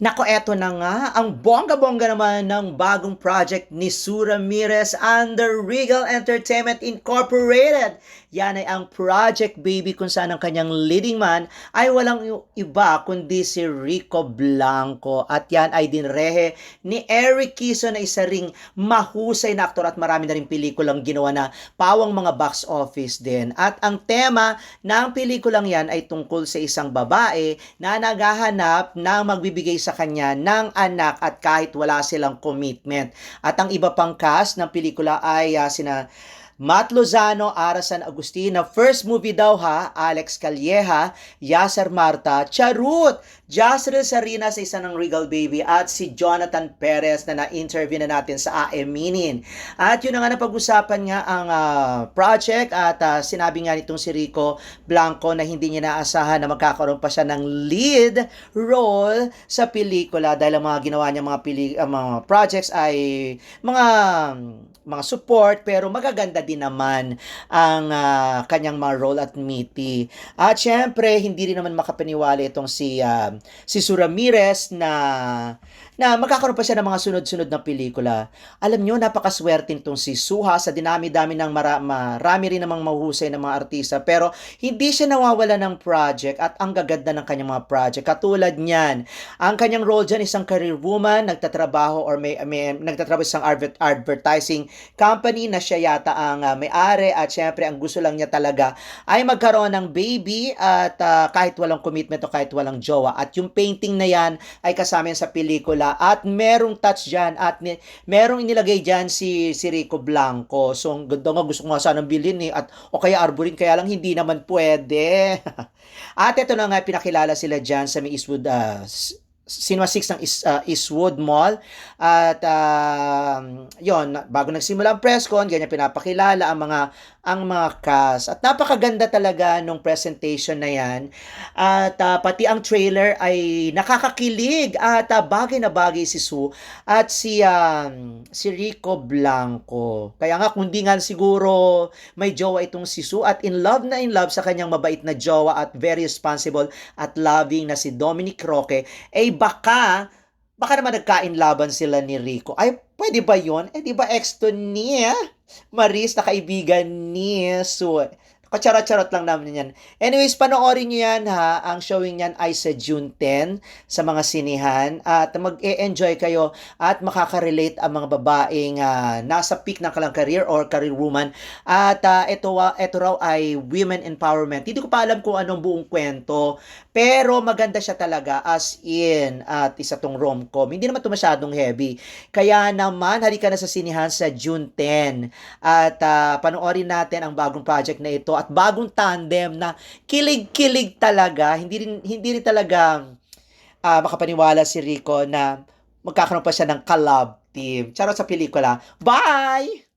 Nako, eto na nga, ang bongga-bongga naman ng bagong project ni Sue Ramirez under Regal Entertainment Incorporated. Yan ay ang Project Baby kung saan ang kanyang leading man ay walang iba kundi si Rico Blanco. At yan ay dinrehe ni Eric Kison na isa ring mahusay na aktor at marami na rin pelikulang ginawa na pawang mga box office din. At ang tema ng pelikulang yan ay tungkol sa isang babae na naghahanap ng magbibigay sa kanya ng anak at kahit wala silang commitment. At ang iba pang cast ng pelikula ay sina Matt Lozano, Ara San Agustin, na first movie daw ha, Alex Calleja, Yasser Marta, Charut, Jazreel Sarina sa isa ng Regal Baby, at si Jonathan Perez na na-interview na natin sa Aeminin. At yun na nga, napag-usapan nga ang project at sinabi nga nitong si Rico Blanco na hindi niya naasahan na magkakaroon pa siya ng lead role sa pelikula dahil ang mga ginawa niya mga projects ay mga support pero magaganda din naman ang kanyang mga role at meaty. At syempre, hindi rin naman makapaniwala itong si Sue Ramirez na magkakaroon pa siya ng mga sunod-sunod na pelikula. Alam nyo, napakaswerte nitong si Suha sa dinami-dami ng marami rin namang mahuhusay ng mga artista pero hindi siya nawawala ng project at ang gaganda ng kanyang mga project. Katulad niyan, ang kanyang role dyan isang career woman, nagtatrabaho or may nagtatrabaho isang advertising company na siya yata ang may-ari at syempre ang gusto lang niya talaga ay magkaroon ng baby at kahit walang commitment o kahit walang jowa. At yung painting na yan ay kasama yan sa pelikula at merong touch dyan at merong inilagay dyan si Rico Blanco. So ang ganda nga, gusto ko nga sanang bilhin at o kaya arborin, kaya lang hindi naman pwede. At ito na nga, pinakilala sila dyan sa may Eastwood Cinema 6 ng Eastwood Mall. At yon, bago nagsimula ang press con, ganyan pinapakilala ang mga cast. At napakaganda talaga nung presentation na yan. At pati ang trailer ay nakakakilig at bagay na bagay si Sue at si Rico Blanco. Kaya nga kung di nga siguro may jowa itong si Sue at in love sa kanyang mabait na jowa at very responsible at loving na si Dominic Roque, baka naman nagkain laban sila ni Rico. Ay, pwede ba yon? Eh, di ba ex-to ni Maris na kaibigan ni Sue? Kacharot-charot lang naman yan. Anyways, panoorin nyo yan ha. Ang showing yan ay sa June 10 sa mga sinihan. At mag-e-enjoy kayo at makaka-relate ang mga babaeng nasa peak ng kanilang career or career woman. At ito raw ay women empowerment. Hindi ko pa alam kung anong buong kwento. Pero maganda siya talaga as in. At isa tong rom-com. Hindi naman ito masyadong heavy. Kaya naman, halika na sa sinihan sa June 10. At panoorin natin ang bagong project na ito at bagong tandem na kilig-kilig talaga. Hindi rin talaga makapaniwala si Rico na magkakaroon pa siya ng collab team. Charot sa pelikula. Bye!